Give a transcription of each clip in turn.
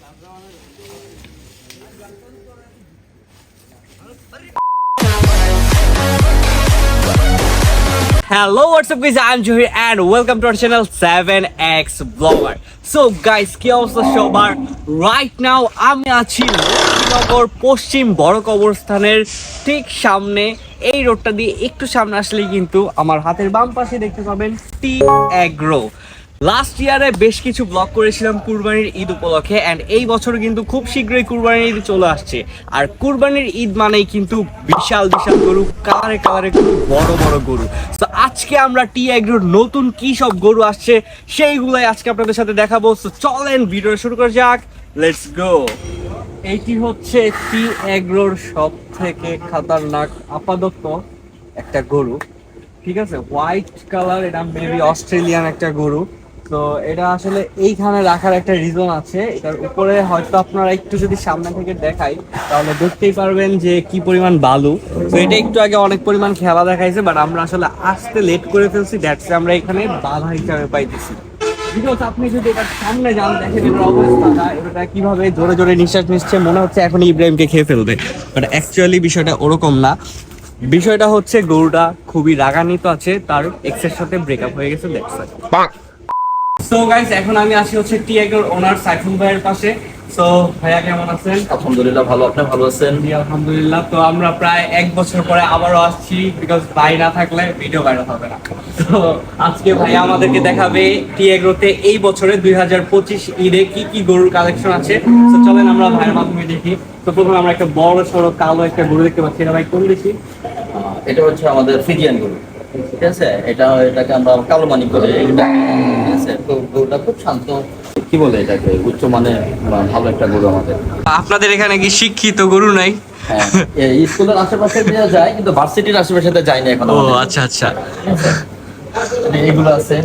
Hello, what's up guys? I'm Johir and welcome to our channel 7x Vlogger. So guys, কি অবস্থা সবার? Right now আমি আছি লক্ষ্মীনগর পশ্চিম বড় কবরস্থানের ঠিক সামনে। এই রোডটা দিয়ে একটু সামনে আসলে কিন্তু আমার হাতের বাম পাশে দেখতে পাবেন টি অ্যাগ্রো। লাস্ট ইয়ারে বেশ কিছু ব্লগ করেছিলাম কুরবানির ঈদ উপলক্ষে, অ্যান্ড এই বছর কিন্তু খুব শীঘ্রই কুরবানির ঈদ চলে আসছে। আর কুরবানির ঈদ মানেই কিন্তু বিশাল বিশাল গরু, কালারে কালারে গরু, বড় বড় গরু। তো আজকে আমরা টি অ্যাগ্রোর নতুন কি সব গরু আসছে সেইগুলাই আজকে আপনাদের সাথে দেখাবো। তো চলেন ভিডিও শুরু করা যাক, লেটস গো। এইটি হচ্ছে টি অ্যাগ্রোর সব থেকে খতরনাক আপাতত একটা গরু, ঠিক আছে, হোয়াইট কালার। এটা মেবি অস্ট্রেলিয়ান একটা গরু। তো এটা আসলে এইখানে রাখার একটা রিজন আছে। এটার উপরে হয়তো আপনারা একটু যদি সামনে থেকে দেখাই তাহলে দেখতেই পারবেন যে কি পরিমাণ বালু। তো এটা একটু আগে অনেক পরিমাণ খেলা দেখাইছে, বাট আমরা আসলে আসতে লেট করে ফেলছি, দ্যাটস আমরা এখানে বাধা হিসাবে পাইতেছি। বিকজ আপনি যদি এটার সামনে যান, দেখেন এটার অবস্থাটা, এটা কিভাবে জোরে জোরে নিঃশ্বাস নিচ্ছে, মনে হচ্ছে এখন ইব্রাহিমকে খেয়ে ফেলবে, বাট অ্যাকচুয়ালি বিষয়টা ওরকম না। বিষয়টা হচ্ছে গরুটা খুবই রাগান্বিত আছে, তার এক্সের সাথে ব্রেকআপ হয়ে গেছে, দেখছে। সো গাইস, এখন আমি আসি হচ্ছে টি অ্যাগ্রোর ওনার সাইফুল ভাইয়ের পাশে। সো ভাইয়া কেমন আছেন? আলহামদুলিল্লাহ ভালো, আপনি ভালো আছেন? জি আলহামদুলিল্লাহ। তো আমরা প্রায় 1 বছর পরে আবারও আসছি, বিকজ ভাই না থাকলে ভিডিও ভাইরাল হবে না। তো আজকে ভাইয়া আমাদেরকে দেখাবে টি অ্যাগ্রোতে এই বছরে 2025 ঈদে কি কি গরুর কালেকশন আছে। তো চলেন আমরা ভাইয়ের মাধ্যমে দেখি। তো প্রথমে আমরা একটা বড় সড়ো কালো একটা গরু দেখতে পাচ্ছি, এটা ভাই কোন দেখি? এটা হচ্ছে আমাদের ফ্রিজিয়ান গরু, ঠিক আছে। এটাকে আমরা কালো মানিক বলে, ঠিক আছে। তো গরুটা খুব শান্ত, কি বলে এটাকে, উচ্চ মানে ভালো একটা গরু আমাদের। আপনাদের এখানে কি শিক্ষিত গরু নাই? হ্যাঁ, স্কুলের আশেপাশে দেওয়া যায়, কিন্তু ভার্সিটির আশেপাশে যায় না এখন। ও আচ্ছা আচ্ছা। এগুলো আছে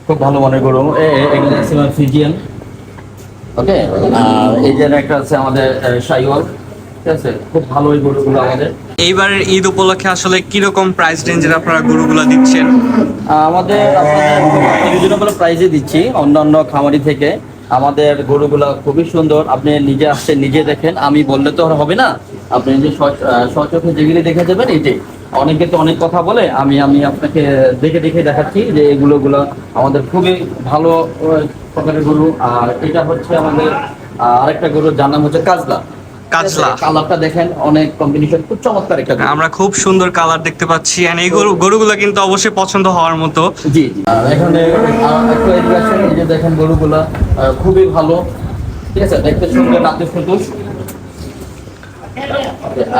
খুব ভালো মানের গরু, এগুলো আছে ফ্রিজিয়ান, ওকে। আর এই যে একটা আছে আমাদের শাইওয়াল, ঠিক আছে। খুব ভালো এই গরুগুলো আমাদের। এইবারের ঈদ উপলক্ষে আসলে কিরকম প্রাইস রেঞ্জের আপনারা গরুগুলো দিচ্ছেন? আপনাদের রিজনেবল প্রাইসে দিচ্ছি অন্যান্য খামারি থেকে। আমাদের গরুগুলো খুবই সুন্দর, আপনি নিজে আসছেন, নিজে দেখেন, আমি বললে তো আর হবে না। আপনি নিজে সচক্ষে যেগুলি দেখে যাবেন, এটাই। অনেকে তো অনেক কথা বলে, আমি আপনাকে দেখে দেখে দেখাচ্ছি যে এগুলো আমাদের খুবই ভালো প্রকারের গরু। আর এটা হচ্ছে আমাদের আরেকটা গরু, যার নাম হচ্ছে কাজলা। কালারটা দেখেন, অনেক কম্বিনেশন, খুব চমৎকার একটা। আমরা খুব সুন্দর কালার দেখতে পাচ্ছি, আর এই গরুগুলো কিন্তু অবশ্যই পছন্দ হওয়ার মতো। জি, এখানে একটা এডুকেশন, এই যে দেখেন গরুগুলা খুবই ভালো, ঠিক আছে, দেখতে সুন্দর, নাতে সুন্দর।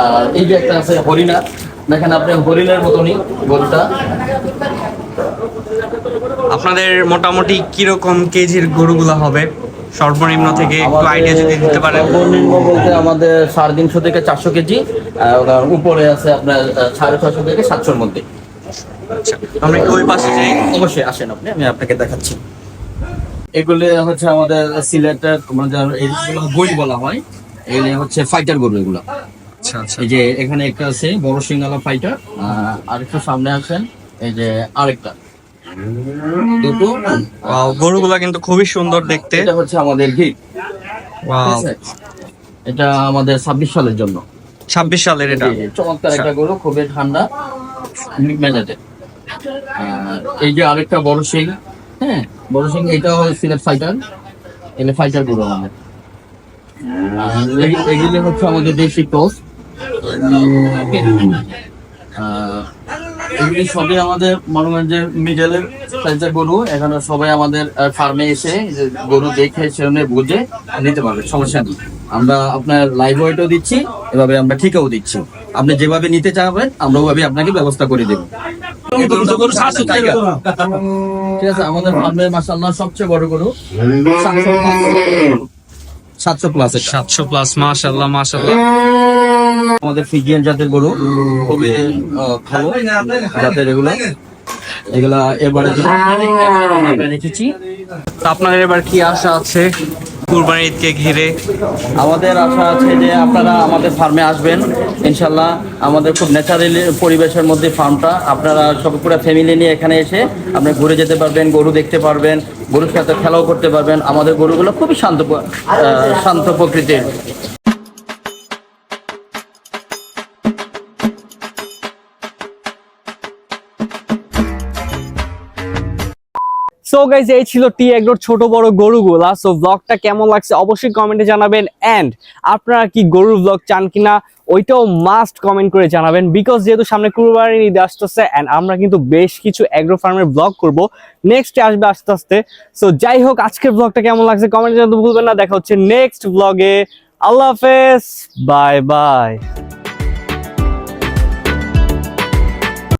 আর এই যে একটা আছে হরিণা, দেখেন আপনি হরিণের মতনই গরুটা। আপনাদের মোটামুটি কিরকম কেজির গরুগুলা হবে সর্বনিম্ন থেকে একটু আইডিয়া যদি দিতে পারেন? সর্বনিম্ন বলতে আমাদের 350 থেকে 400 কেজি, উপরে আছে আপনার 650 থেকে 700-র মধ্যে। আচ্ছা, আমরা একটু ওই পাশে যাই। অবশ্যই আসেন আপনি, আমি আপনাকে দেখাচ্ছি। এগুলো হচ্ছে আমাদের সিলেটের, এইগুলো বই বলা হয়, এগুলো হচ্ছে ফাইটার গরু এগুলো। আচ্ছা আচ্ছা। এই যে এখানে একটা আছে বড় সিংহালা ফাইটার, আর একটু সামনে আছেন এই যে আরেকটা, দুটো। গরুগুলা কিন্তু খুবই সুন্দর দেখতে। এটা হচ্ছে আমাদের গিট, এটা আমাদের 26 সালের জন্য। 26 সালের এটা চমৎকার একটা গরু, খুবই ঠান্ডা মেজাজে। এই যে আরেকটা বড় সিং, হ্যাঁ বড় সিং, এটা সিলেট ফাইটার, এগুলো ফাইটার গরু আমাদের। এগুলো হচ্ছে আমাদের দেশি ক্রস। এগুলি সবই আমাদের মনোরঞ্জের মিডলের সাইজের গরু। এখানে সবাই আমাদের ফার্মে এসে গরু দেখে সেখানে বুঝে নিতে পারবে, সমস্যা নেই। আমরা আপনার লাইভ ওয়েটও দিচ্ছি, এভাবে আমরা ঠিকাও দিচ্ছি। আপনি যেভাবে নিতে চাবেন আমরা ওভাবে আপনাকে ব্যবস্থা করে দেবো, ঠিক আছে। আমাদের ফার্মের মাশাআল্লাহ সবচেয়ে বড় গরু 700+। 700+, মাশাআল্লাহ মাশাআল্লাহ। আমাদের ফ্রিজিয়ান জাতের গরু, খুবই ভালো জাতের এগুলা এবারে রেখেছি। আপনাদের এবার কি আশা আছে? কুরবানি ঈদকে ঘিরে? আমাদের আশা আছে যে আপনারা আমাদের ফার্মে আসবেন ইনশাল্লাহ। আমাদের খুব ন্যাচারালি পরিবেশের মধ্যে ফার্মটা, আপনারা সব পুরো ফ্যামিলি নিয়ে এখানে এসে আপনি ঘুরে যেতে পারবেন, গরু দেখতে পারবেন, গরুর সাথে খেলাও করতে পারবেন। আমাদের গরুগুলো খুবই শান্ত প্রকৃতির। সো গাইস, এই ছিল টি এগ্রোর ছোট বড় গরুগুলা। সো ব্লগটা কেমন লাগছে অবশ্যই কমেন্টে জানাবেন, এন্ড আপনারা কি গরুর ব্লগ চান কিনা ওইটাও মাস্ট কমেন্ট করে জানাবেন, বিকজ যেহেতু সামনে কুরবানির ঈদ আসতেছে এন্ড আমরা কিন্তু বেশ কিছু এগ্রো ফার্মের ব্লগ করব, নেক্সট আসবে আস্তে আস্তে। সো যাই হোক, আজকের ব্লগটা কেমন লাগছে কমেন্টে জানাতে ভুলবেন না। দেখা হচ্ছে নেক্সট ব্লগে। আল্লাহ হাফেজ, বাই বাই।